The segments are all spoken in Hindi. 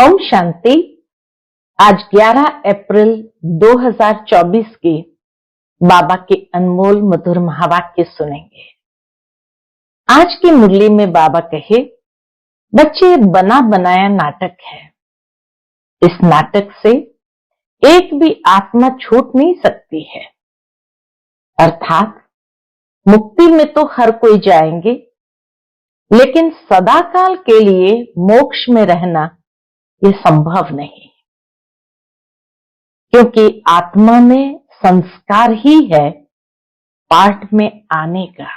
ओम शांति। आज 11 अप्रैल 2024 के बाबा के अनमोल मधुर महावाक्य सुनेंगे। आज की मुरली में बाबा कहे, बच्चे बना बनाया नाटक है। इस नाटक से एक भी आत्मा छूट नहीं सकती है। अर्थात मुक्ति में तो हर कोई जाएंगे, लेकिन सदाकाल के लिए मोक्ष में रहना ये संभव नहीं, क्योंकि आत्मा में संस्कार ही है पाठ में आने का।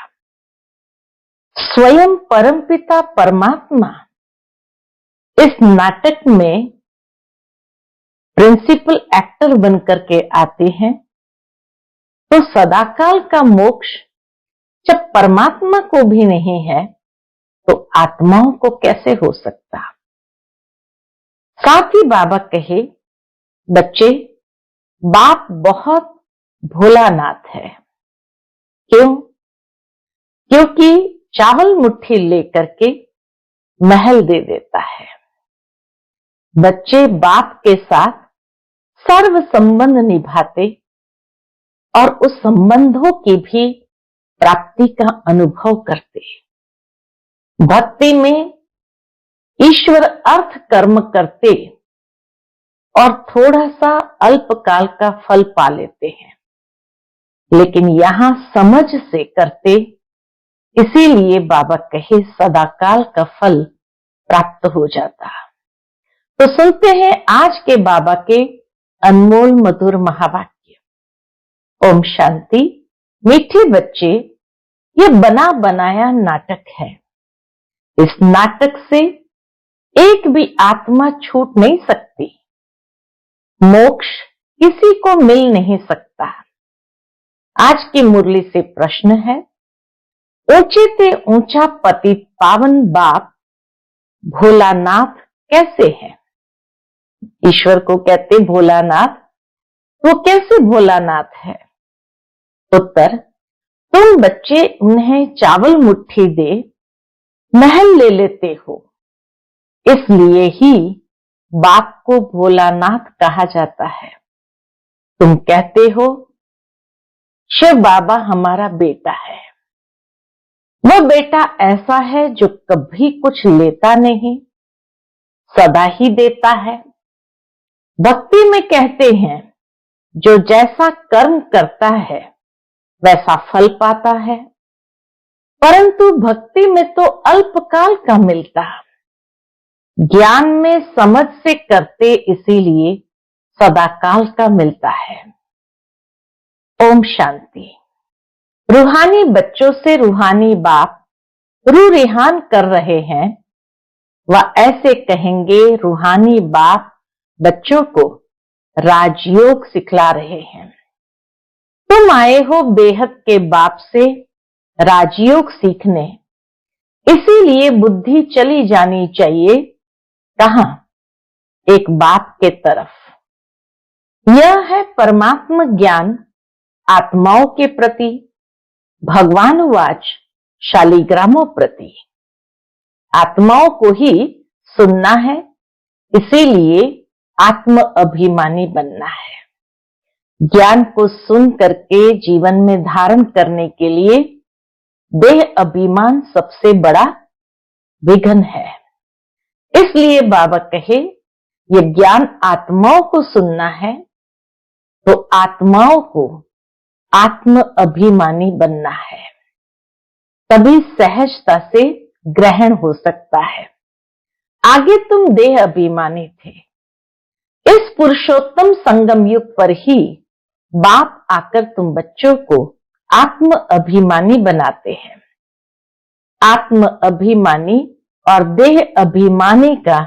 स्वयं परमपिता परमात्मा इस नाटक में प्रिंसिपल एक्टर बनकर के आते हैं, तो सदाकाल का मोक्ष जब परमात्मा को भी नहीं है तो आत्माओं को कैसे हो सकता। साथ ही बाबा कहे, बच्चे बाप बहुत भोलानाथ है। क्यों? क्योंकि चावल मुट्ठी लेकर के महल दे देता है। बच्चे बाप के साथ सर्व संबंध निभाते और उस संबंधों की भी प्राप्ति का अनुभव करते। भक्ति में ईश्वर अर्थ कर्म करते और थोड़ा सा अल्पकाल का फल पा लेते हैं, लेकिन यहां समझ से करते, इसीलिए बाबा कहे सदाकाल का फल प्राप्त हो जाता। तो सुनते हैं आज के बाबा के अनमोल मधुर महावाक्य। ओम शांति। मीठे बच्चे, ये बना बनाया नाटक है। इस नाटक से एक भी आत्मा छूट नहीं सकती। मोक्ष किसी को मिल नहीं सकता। आज की मुरली से प्रश्न है, ऊंचे से ऊंचा पति पावन बाप भोलानाथ कैसे है? ईश्वर को कहते भोलानाथ, वो कैसे भोलानाथ है? उत्तर, तुम बच्चे उन्हें चावल मुट्ठी दे महल ले लेते हो, इसलिए ही बाप को भोलानाथ कहा जाता है। तुम कहते हो शिव बाबा हमारा बेटा है। वह बेटा ऐसा है जो कभी कुछ लेता नहीं, सदा ही देता है। भक्ति में कहते हैं, जो जैसा कर्म करता है वैसा फल पाता है, परंतु भक्ति में तो अल्पकाल का मिलता। ज्ञान में समझ से करते, इसीलिए सदाकाल का मिलता है। ओम शांति। रूहानी बच्चों से रूहानी बाप रू रिहान कर रहे हैं। वह ऐसे कहेंगे, रूहानी बाप बच्चों को राजयोग सिखला रहे हैं। तुम आए हो बेहद के बाप से राजयोग सीखने, इसीलिए बुद्धि चली जानी चाहिए कहां? एक बाप के तरफ। यह है परमात्मा ज्ञान आत्माओं के प्रति, भगवान वाच शालिग्रामों प्रति। आत्माओं को ही सुनना है, इसीलिए आत्म अभिमानी बनना है। ज्ञान को सुन करके जीवन में धारण करने के लिए देह अभिमान सबसे बड़ा विघ्न है। इसलिए बाबा कहे, ये ज्ञान आत्माओं को सुनना है, तो आत्माओं को आत्म अभिमानी बनना है, तभी सहजता से ग्रहण हो सकता है। आगे तुम देह अभिमानी थे। इस पुरुषोत्तम संगम युग पर ही बाप आकर तुम बच्चों को आत्म अभिमानी बनाते हैं। आत्म अभिमानी और देह अभिमानी का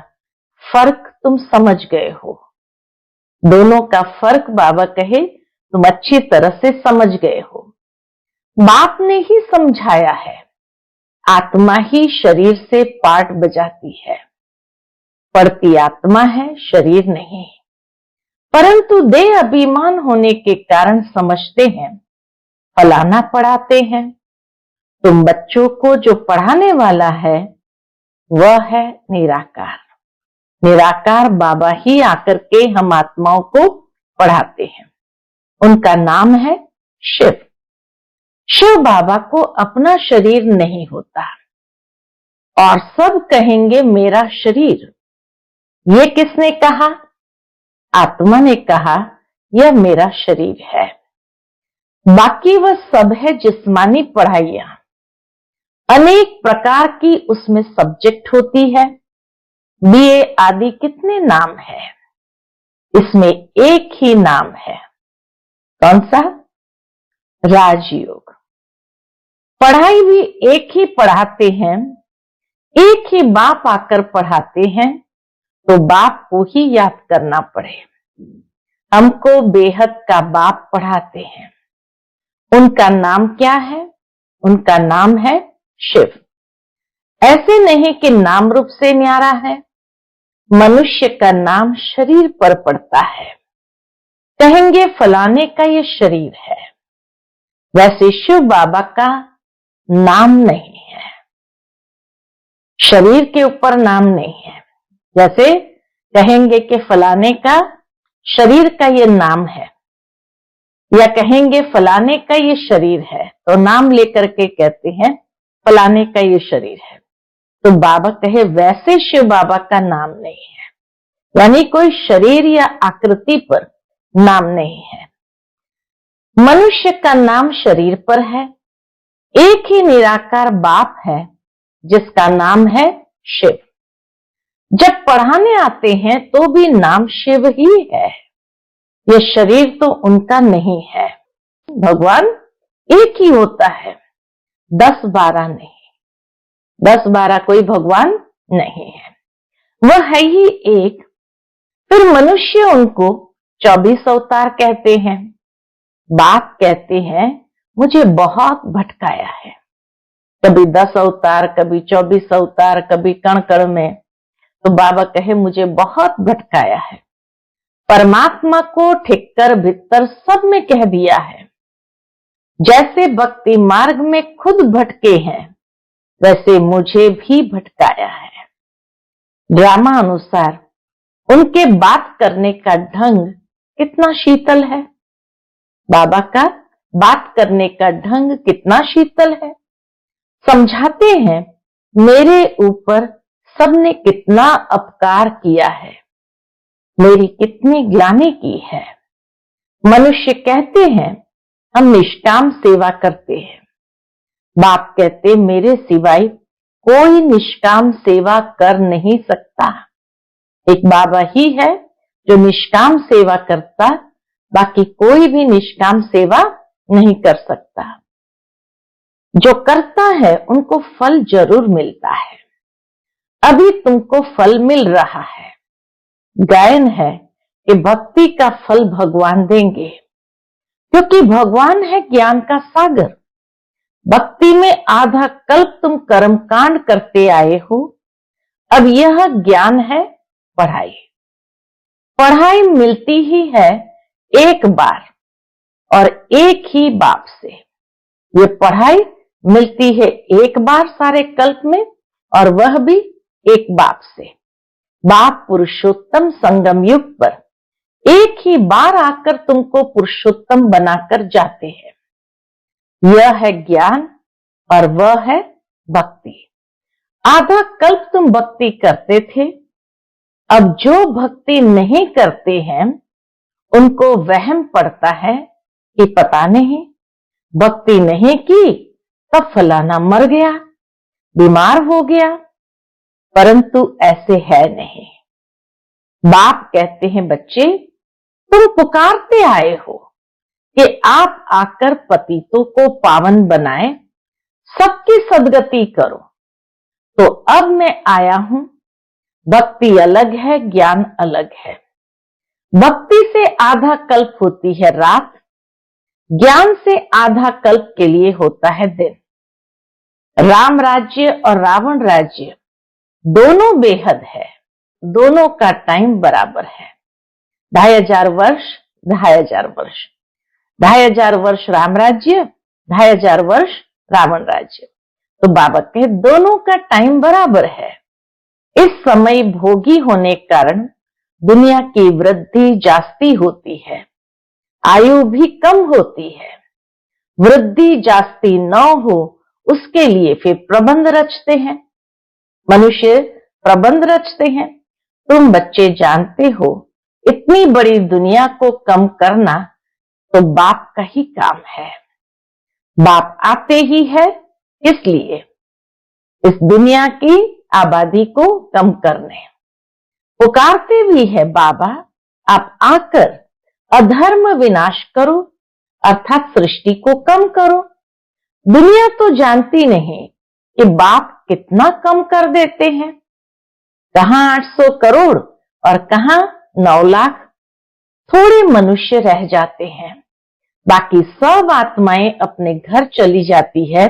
फर्क तुम समझ गए हो। दोनों का फर्क बाबा कहे तुम अच्छी तरह से समझ गए हो। बाप ने ही समझाया है, आत्मा ही शरीर से पाठ बजाती है। पढ़ती आत्मा है, शरीर नहीं। परंतु देह अभिमान होने के कारण समझते हैं, फलाना पढ़ाते हैं। तुम बच्चों को जो पढ़ाने वाला है वह है निराकार। निराकार बाबा ही आकर के हम आत्माओं को पढ़ाते हैं। उनका नाम है शिव। शिव बाबा को अपना शरीर नहीं होता और सब कहेंगे मेरा शरीर। ये किसने कहा? आत्मा ने कहा यह मेरा शरीर है। बाकी वह सब है जिस्मानी पढ़ाइयां, अनेक प्रकार की उसमें सब्जेक्ट होती है। बीए आदि कितने नाम है, इसमें एक ही नाम है। कौन सा? राजयोग। पढ़ाई भी एक ही पढ़ाते हैं, एक ही बाप आकर पढ़ाते हैं, तो बाप को ही याद करना पड़े। हमको बेहद का बाप पढ़ाते हैं। उनका नाम क्या है? उनका नाम है शिव। ऐसे नहीं कि नाम रूप से न्यारा है। मनुष्य का नाम शरीर पर पड़ता है, कहेंगे फलाने का ये शरीर है। वैसे शिव बाबा का नाम नहीं है, शरीर के ऊपर नाम नहीं है। जैसे कहेंगे कि फलाने का शरीर का ये नाम है, या कहेंगे फलाने का ये शरीर है, तो नाम लेकर के कहते हैं फलाने का ये शरीर है। तो बाबा कहे वैसे शिव बाबा का नाम नहीं है, यानी कोई शरीर या आकृति पर नाम नहीं है। मनुष्य का नाम शरीर पर है। एक ही निराकार बाप है जिसका नाम है शिव। जब पढ़ाने आते हैं तो भी नाम शिव ही है, ये शरीर तो उनका नहीं है। भगवान एक ही होता है, 10-12 नहीं। 10-12 कोई भगवान नहीं है, वह है ही एक। फिर मनुष्य उनको 24 अवतार कहते हैं। बाप कहते हैं मुझे बहुत भटकाया है, कभी 10 अवतार, कभी 24 अवतार, कभी कण कण में। तो बाबा कहे मुझे बहुत भटकाया है। परमात्मा को ठिक्कर भीतर सब में कह दिया है। जैसे भक्ति मार्ग में खुद भटके हैं, वैसे मुझे भी भटकाया है। ड्रामा अनुसार उनके बात करने का ढंग कितना शीतल है। बाबा का बात करने का ढंग कितना शीतल है। समझाते हैं मेरे ऊपर सबने कितना अपकार किया है, मेरी कितनी ग्लानि की है। मनुष्य कहते हैं हम निष्काम सेवा करते हैं। बाप कहते मेरे सिवाय कोई निष्काम सेवा कर नहीं सकता। एक बाबा ही है जो निष्काम सेवा करता, बाकी कोई भी निष्काम सेवा नहीं कर सकता। जो करता है उनको फल जरूर मिलता है। अभी तुमको फल मिल रहा है। गायन है कि भक्ति का फल भगवान देंगे, क्योंकि भगवान है ज्ञान का सागर। भक्ति में आधा कल्प तुम कर्म कांड करते आए हो। अब यह ज्ञान है पढ़ाई। पढ़ाई मिलती ही है एक बार और एक ही बाप से। ये पढ़ाई मिलती है एक बार सारे कल्प में, और वह भी एक बाप से। बाप पुरुषोत्तम संगम युग पर एक ही बार आकर तुमको पुरुषोत्तम बनाकर जाते हैं। यह है ज्ञान और वह है भक्ति। आधा कल्प तुम भक्ति करते थे, अब जो भक्ति नहीं करते हैं उनको वहम पड़ता है कि पता नहीं भक्ति नहीं की तब फलाना मर गया, बीमार हो गया, परंतु ऐसे है नहीं। बाप कहते हैं बच्चे तुम पुकारते आए हो कि आप आकर पतितों को पावन बनाए, सबकी सदगति करो। तो अब मैं आया हूं। भक्ति अलग है, ज्ञान अलग है। भक्ति से आधा कल्प होती है रात, ज्ञान से आधा कल्प के लिए होता है दिन। राम राज्य और रावण राज्य दोनों बेहद है, दोनों का टाइम बराबर है। 2500 वर्ष, 2500 वर्ष, 2500 वर्ष राम राज्य, 2500 वर्ष रावण राज्य। तो बाबा कहे दोनों का टाइम बराबर है। इस समय भोगी होने कारण दुनिया की वृद्धि जास्ती होती है, आयु भी कम होती है। वृद्धि जास्ती न हो उसके लिए फिर प्रबंध रचते हैं, मनुष्य प्रबंध रचते हैं। तुम बच्चे जानते हो इतनी बड़ी दुनिया को कम करना तो बाप का ही काम है। बाप आते ही है इसलिए इस दुनिया की आबादी को कम करने, पुकारते भी है बाबा आप आकर अधर्म विनाश करो, अर्थात सृष्टि को कम करो। दुनिया तो जानती नहीं कि बाप कितना कम कर देते हैं, कहां 800 करोड़ और कहां 9 लाख। थोड़े मनुष्य रह जाते हैं, बाकी सब आत्माएं अपने घर चली जाती है।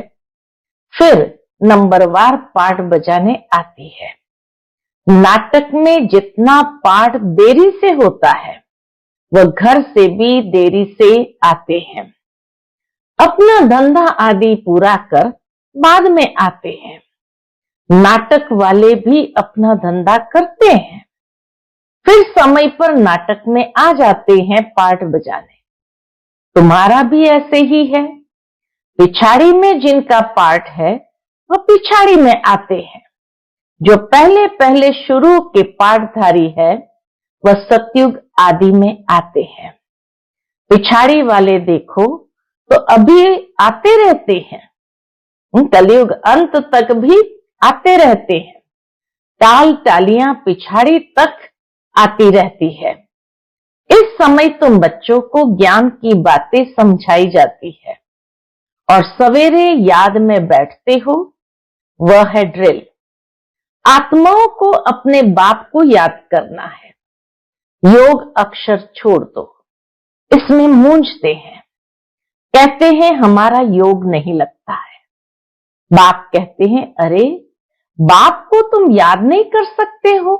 फिर नंबरवार पाठ बजाने आती है। नाटक में जितना पाठ देरी से होता है वह घर से भी देरी से आते हैं। अपना धंधा आदि पूरा कर बाद में आते हैं। नाटक वाले भी अपना धंधा करते हैं, फिर समय पर नाटक में आ जाते हैं पाठ बजाने। तुम्हारा भी ऐसे ही है। पिछाड़ी में जिनका पाठ है वह पिछाड़ी में आते हैं। जो पहले पहले शुरू के पाठधारी है वह सतयुग आदि में आते हैं। पिछाड़ी वाले देखो तो अभी आते रहते हैं, कलयुग अंत तक भी आते रहते हैं। टाल टालियां पिछाड़ी तक आती रहती है। इस समय तुम बच्चों को ज्ञान की बातें समझाई जाती है और सवेरे याद में बैठते हो, वह है ड्रिल। आत्माओं को अपने बाप को याद करना है। योग अक्षर छोड़ दो, इसमें मूंझते हैं, कहते हैं हमारा योग नहीं लगता है। बाप कहते हैं अरे बाप को तुम याद नहीं कर सकते हो,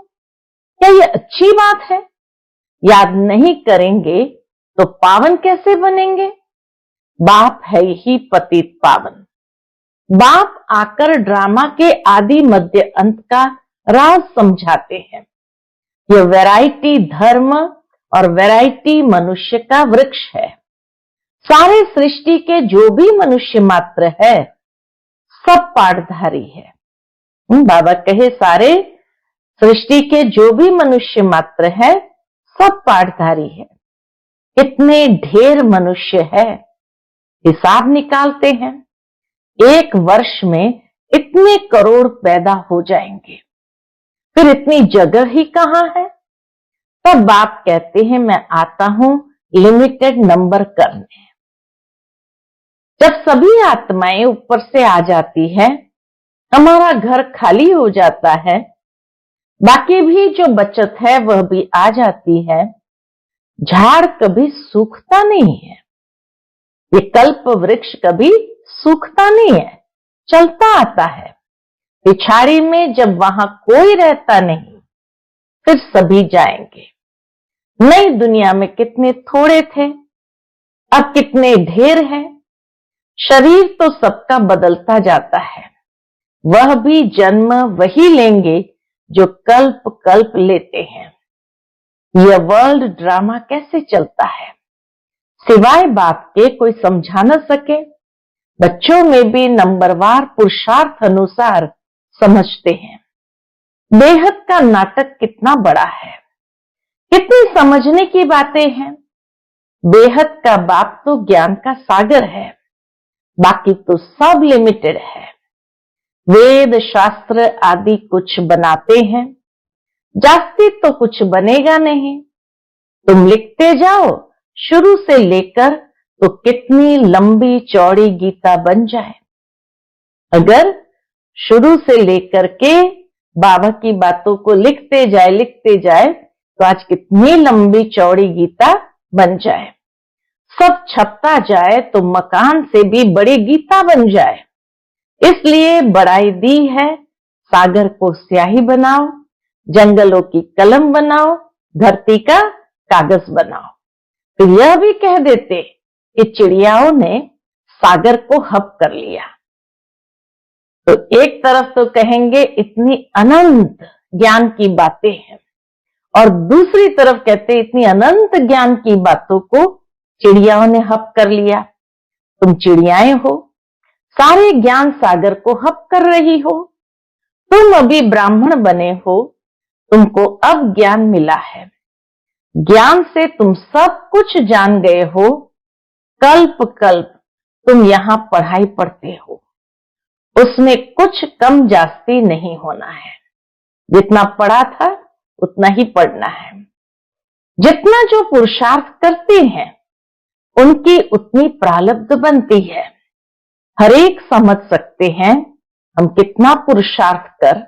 क्या यह अच्छी बात है? याद नहीं करेंगे तो पावन कैसे बनेंगे? बाप है ही पतित पावन। बाप आकर ड्रामा के आदि मध्य अंत का राज समझाते हैं। यह वैरायटी धर्म और वैरायटी मनुष्य का वृक्ष है। सारे सृष्टि के जो भी मनुष्य मात्र है सब पाठधारी है। बाबा कहे सारे सृष्टि के जो भी मनुष्य मात्र है सब पाठधारी है। कितने ढेर मनुष्य है, हिसाब निकालते हैं। एक वर्ष में इतने करोड़ पैदा हो जाएंगे, फिर इतनी जगह ही कहां है? तब बाप कहते हैं मैं आता हूं लिमिटेड नंबर करने। जब सभी आत्माएं ऊपर से आ जाती है, हमारा घर खाली हो जाता है, बाकी भी जो बचत है वह भी आ जाती है। झाड़ कभी सूखता नहीं है, ये कल्प वृक्ष कभी सूखता नहीं है, चलता आता है। पिछाड़ी में जब वहां कोई रहता नहीं, फिर सभी जाएंगे। नई दुनिया में कितने थोड़े थे, अब कितने ढेर हैं। शरीर तो सबका बदलता जाता है, वह भी जन्म वही लेंगे जो कल्प कल्प लेते हैं। यह वर्ल्ड ड्रामा कैसे चलता है, सिवाय बाप के कोई समझा न सके। बच्चों में भी नंबरवार पुरुषार्थ अनुसार समझते हैं। बेहद का नाटक कितना बड़ा है, कितनी समझने की बातें हैं। बेहद का बाप तो ज्ञान का सागर है, बाकी तो सब लिमिटेड है। वेद शास्त्र आदि कुछ बनाते हैं, जास्ती तो कुछ बनेगा नहीं। तुम लिखते जाओ शुरू से लेकर तो कितनी लंबी चौड़ी गीता बन जाए। अगर शुरू से लेकर के बाबा की बातों को लिखते जाए तो आज कितनी लंबी चौड़ी गीता बन जाए। सब छपता जाए तो मकान से भी बड़ी गीता बन जाए। इसलिए बढ़ाई दी है, सागर को स्याही बनाओ, जंगलों की कलम बनाओ, धरती का कागज बनाओ। तो यह भी कह देते कि चिड़ियाओं ने सागर को हब कर लिया। तो एक तरफ तो कहेंगे इतनी अनंत ज्ञान की बातें हैं, और दूसरी तरफ कहते इतनी अनंत ज्ञान की बातों को चिड़ियाओं ने हप कर लिया। तुम चिड़ियाएं हो, सारे ज्ञान सागर को हप कर रही हो। तुम अभी ब्राह्मण बने हो, तुमको अब ज्ञान मिला है, ज्ञान से तुम सब कुछ जान गए हो। कल्प कल्प तुम यहां पढ़ाई पढ़ते हो, उसमें कुछ कम जास्ती नहीं होना है। जितना पढ़ा था उतना ही पढ़ना है। जितना जो पुरुषार्थ करते हैं उनकी उतनी प्रारब्ध बनती है। हर एक समझ सकते हैं हम कितना पुरुषार्थ कर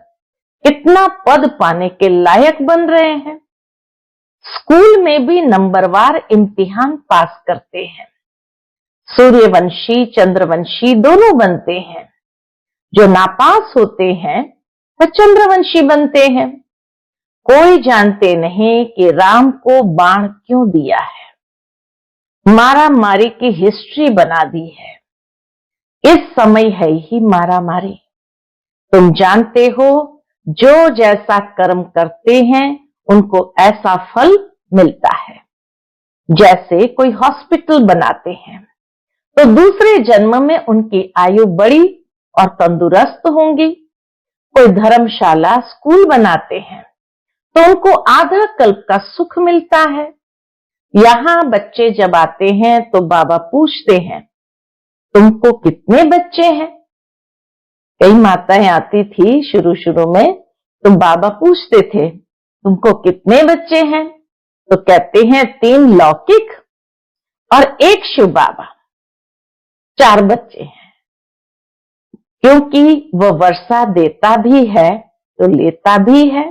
कितना पद पाने के लायक बन रहे हैं। स्कूल में भी नंबरवार इम्तिहान पास करते हैं। सूर्यवंशी चंद्रवंशी दोनों बनते हैं। जो नापास होते हैं वह चंद्रवंशी बनते हैं। कोई जानते नहीं कि राम को बाण क्यों दिया है, मारा मारी की हिस्ट्री बना दी है। इस समय है ही मारा मारी। तुम जानते हो जो जैसा कर्म करते हैं उनको ऐसा फल मिलता है। जैसे कोई हॉस्पिटल बनाते हैं तो दूसरे जन्म में उनकी आयु बड़ी और तंदुरुस्त होंगी। कोई धर्मशाला स्कूल बनाते हैं तो उनको आधा कल्प का सुख मिलता है। यहाँ बच्चे जब आते हैं तो बाबा पूछते हैं तुमको कितने बच्चे हैं। कई माताएं आती थी शुरू शुरू में, तो बाबा पूछते थे तुमको कितने बच्चे हैं, तो कहते हैं 3 लौकिक और 1 शिव बाबा, 4 बच्चे हैं। क्योंकि वह वर्षा देता भी है तो लेता भी है,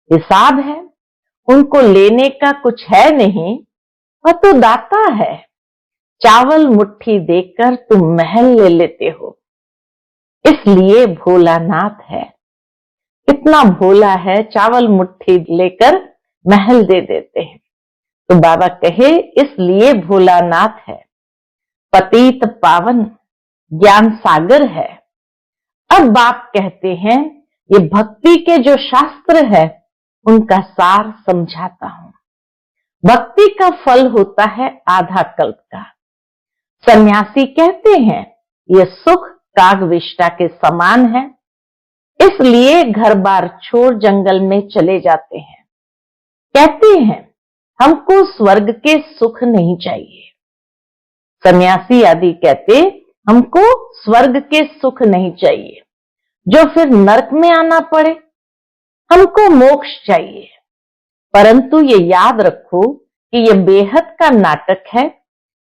हिसाब है। उनको लेने का कुछ है नहीं, वह तो दाता है। चावल मुट्ठी देकर तुम महल ले लेते हो, इसलिए भोलानाथ है। कितना भोला है, चावल मुट्ठी लेकर महल दे देते हैं। तो बाबा कहे इसलिए भोलानाथ है। पतित पावन ज्ञान सागर है। अब बाप कहते हैं ये भक्ति के जो शास्त्र है उनका सार समझाता हूं। भक्ति का फल होता है आधा कल्प का। सन्यासी कहते हैं ये सुख कागविष्टा के समान है, इसलिए घर बार छोड़ जंगल में चले जाते हैं। कहते हैं हमको स्वर्ग के सुख नहीं चाहिए। सन्यासी आदि कहते हमको स्वर्ग के सुख नहीं चाहिए जो फिर नरक में आना पड़े, हमको मोक्ष चाहिए। परंतु ये याद रखो कि ये बेहद का नाटक है।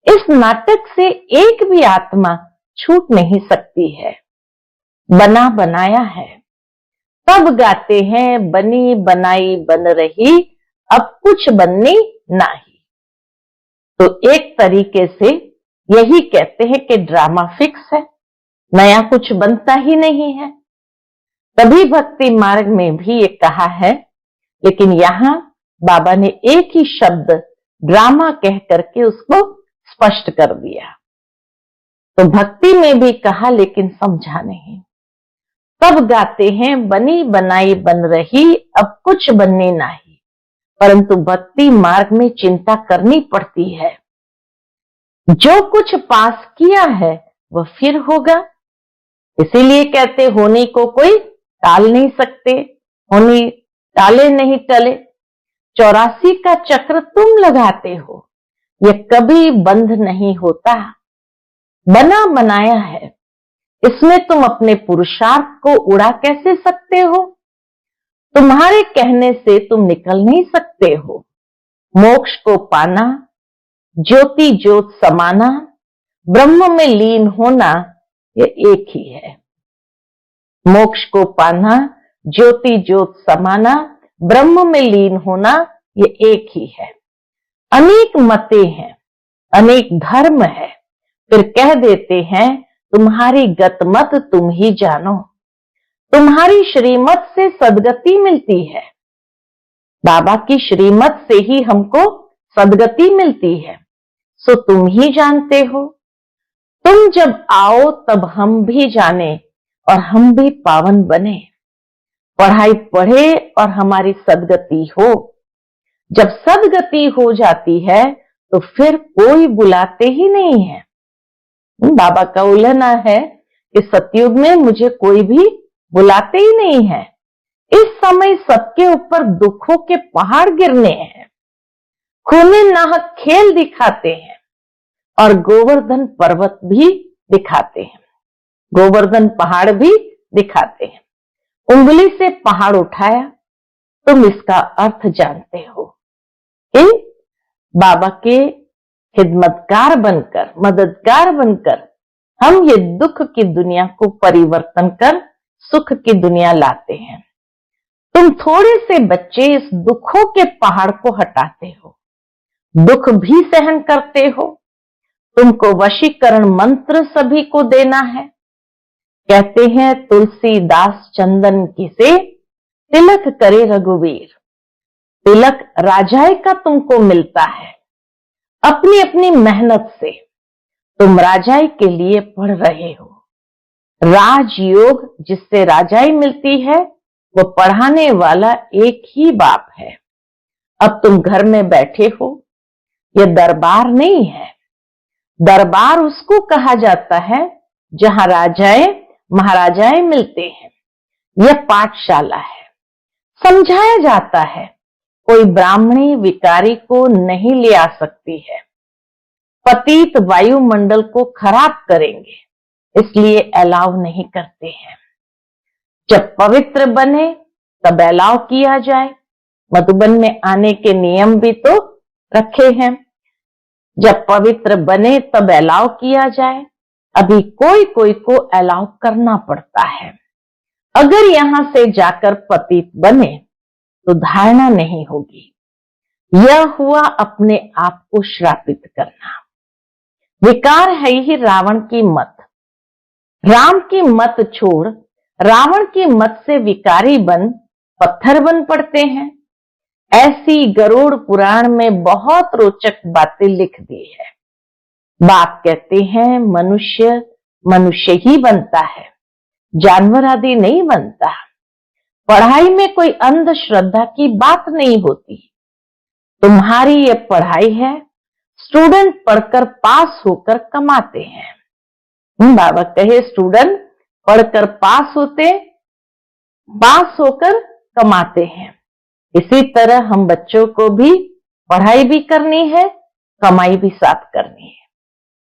इस नाटक से एक भी आत्मा छूट नहीं सकती है। बना बनाया है। तब गाते हैं बनी बनाई बन रही, अब कुछ बननी नहीं। तो एक तरीके से यही कहते हैं कि ड्रामा फिक्स है, नया कुछ बनता ही नहीं है। तभी भक्ति मार्ग में भी ये कहा है, लेकिन यहां बाबा ने एक ही शब्द ड्रामा कह करके उसको स्पष्ट कर दिया। तो भक्ति में भी कहा लेकिन समझा नहीं। तब गाते हैं बनी बनाई बन रही, अब कुछ बनने नहीं। परंतु भक्ति मार्ग में चिंता करनी पड़ती है। जो कुछ पास किया है वह फिर होगा। इसीलिए कहते होने को कोई टाल नहीं सकते, होनी टाले नहीं टले। 84 का चक्र तुम लगाते हो, यह कभी बंद नहीं होता। बना बनाया है, इसमें तुम अपने पुरुषार्थ को उड़ा कैसे सकते हो। तुम्हारे कहने से तुम निकल नहीं सकते हो। मोक्ष को पाना, ज्योति ज्योत समाना, ब्रह्म में लीन होना, ये एक ही है। मोक्ष को पाना, ज्योति ज्योत समाना, ब्रह्म में लीन होना, ये एक ही है। अनेक मतें हैं, अनेक धर्म है, फिर कह देते हैं तुम्हारी गतमत तुम ही जानो। तुम्हारी श्रीमत से सदगति मिलती है। बाबा की श्रीमत से ही हमको सदगति मिलती है, सो तुम ही जानते हो। तुम जब आओ तब हम भी जाने और हम भी पावन बने। पढ़ाई पढ़े और हमारी सदगति हो। जब सदगति हो जाती है तो फिर कोई बुलाते ही नहीं है। बाबा का उल्लेखना है कि सतयुग में मुझे कोई भी बुलाते ही नहीं है। इस समय सबके ऊपर दुखों के पहाड़ गिरने हैं, खूने नाहक खेल दिखाते हैं और गोवर्धन पर्वत भी दिखाते हैं, गोवर्धन पहाड़ भी दिखाते हैं। उंगली से पहाड़ उठाया, तुम इसका अर्थ जानते हो कि बाबा के खिदमतगार बनकर, मददगार बनकर हम ये दुख की दुनिया को परिवर्तन कर सुख की दुनिया लाते हैं। तुम थोड़े से बच्चे इस दुखों के पहाड़ को हटाते हो, दुख भी सहन करते हो। तुमको वशीकरण मंत्र सभी को देना है। कहते हैं तुलसीदास चंदन की से तिलक करे रघुवीर। तिलक राजाए का तुमको मिलता है। अपनी अपनी मेहनत से तुम राजाई के लिए पढ़ रहे हो। राजयोग जिससे राजाई मिलती है वो पढ़ाने वाला एक ही बाप है। अब तुम घर में बैठे हो, ये दरबार नहीं है। दरबार उसको कहा जाता है जहां राजाएं महाराजाएं मिलते हैं। यह पाठशाला है, समझाया जाता है। कोई ब्राह्मणी विकारी को नहीं ले आ सकती है। पतित वायुमंडल को खराब करेंगे, इसलिए अलाव नहीं करते हैं। जब पवित्र बने तब अलाव किया जाए। मधुबन में आने के नियम भी तो रखे हैं। जब पवित्र बने तब अलाव किया जाए। अभी कोई कोई को अलाव करना पड़ता है। अगर यहां से जाकर पतित बने तो धारणा नहीं होगी। यह हुआ अपने आप को श्रापित करना। विकार है ही रावण की मत। राम की मत छोड़ रावण की मत से विकारी बन पत्थर बन पड़ते हैं। ऐसी गरुड़ पुराण में बहुत रोचक बातें लिख दी है। बाप कहते हैं मनुष्य मनुष्य ही बनता है, जानवर आदि नहीं बनता। पढ़ाई में कोई अंधश्रद्धा की बात नहीं होती। तुम्हारी ये पढ़ाई है, स्टूडेंट पढ़कर पास होकर कमाते हैं। बाबा कहे स्टूडेंट पढ़कर पास होकर कमाते हैं। इसी तरह हम बच्चों को भी पढ़ाई भी करनी है, कमाई भी साथ करनी है।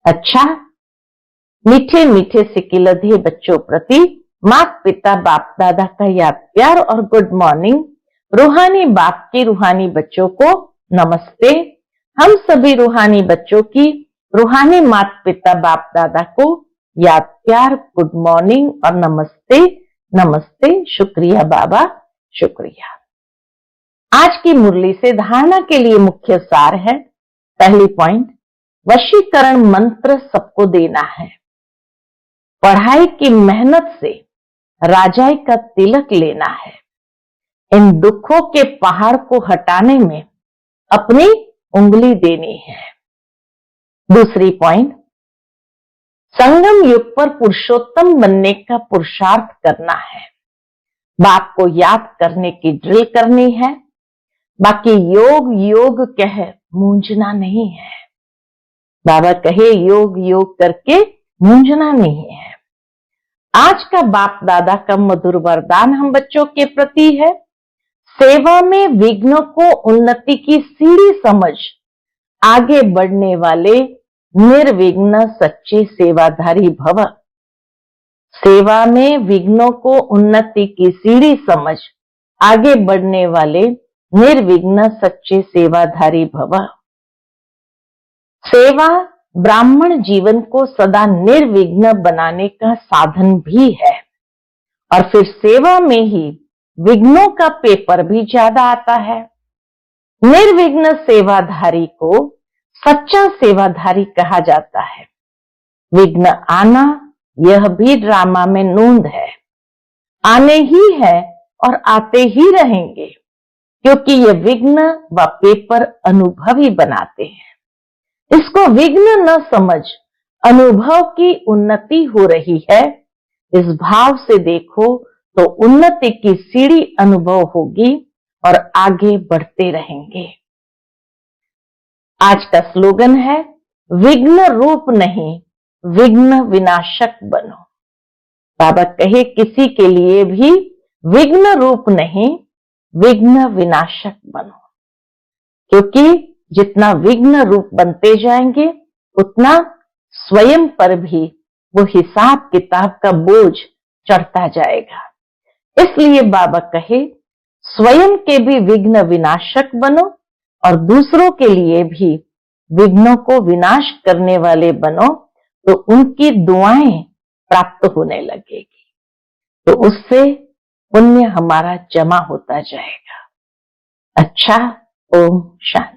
अच्छा, मीठे मीठे सिकिलधे बच्चों प्रति माता पिता बाप दादा का याद प्यार और गुड मॉर्निंग। रूहानी बाप की रूहानी बच्चों को नमस्ते। हम सभी रूहानी बच्चों की रूहानी माता पिता बाप दादा को याद प्यार, गुड मॉर्निंग और नमस्ते। नमस्ते, शुक्रिया बाबा, शुक्रिया। आज की मुरली से धारणा के लिए मुख्य सार है। पहली पॉइंट, वशीकरण मंत्र सबको देना है। पढ़ाई की मेहनत से राजाई का तिलक लेना है। इन दुखों के पहाड़ को हटाने में अपनी उंगली देनी है। दूसरी पॉइंट, संगम युग पर पुरुषोत्तम बनने का पुरुषार्थ करना है। बाप को याद करने की ड्रिल करनी है। बाकी योग योग कह मूंझना नहीं है। बाबा कहे योग योग करके मूंझना नहीं है। आज का बाप दादा का मधुर वरदान हम बच्चों के प्रति है। सेवा में विघ्नों को उन्नति की सीढ़ी समझ आगे बढ़ने वाले निर्विघ्न सच्चे सेवाधारी भव। सेवा में विघ्नों को उन्नति की सीढ़ी समझ आगे बढ़ने वाले निर्विघ्न सच्चे सेवाधारी भव। सेवा ब्राह्मण जीवन को सदा निर्विघ्न बनाने का साधन भी है। और फिर सेवा में ही विघ्नों का पेपर भी ज्यादा आता है। निर्विघ्न सेवाधारी को सच्चा सेवाधारी कहा जाता है। विघ्न आना यह भी ड्रामा में नूंद है। आने ही है और आते ही रहेंगे, क्योंकि ये विघ्न व पेपर अनुभवी बनाते हैं। इसको विघ्न न समझ अनुभव की उन्नति हो रही है, इस भाव से देखो तो उन्नति की सीढ़ी अनुभव होगी और आगे बढ़ते रहेंगे। आज का स्लोगन है, विघ्न रूप नहीं, विघ्न विनाशक बनो। बाबा कहे किसी के लिए भी विघ्न रूप नहीं, विघ्न विनाशक बनो, क्योंकि जितना विघ्न रूप बनते जाएंगे उतना स्वयं पर भी वो हिसाब किताब का बोझ चढ़ता जाएगा। इसलिए बाबा कहे स्वयं के भी विघ्न विनाशक बनो और दूसरों के लिए भी विघ्नों को विनाश करने वाले बनो, तो उनकी दुआएं प्राप्त होने लगेगी, तो उससे पुण्य हमारा जमा होता जाएगा। अच्छा, ओम शांति।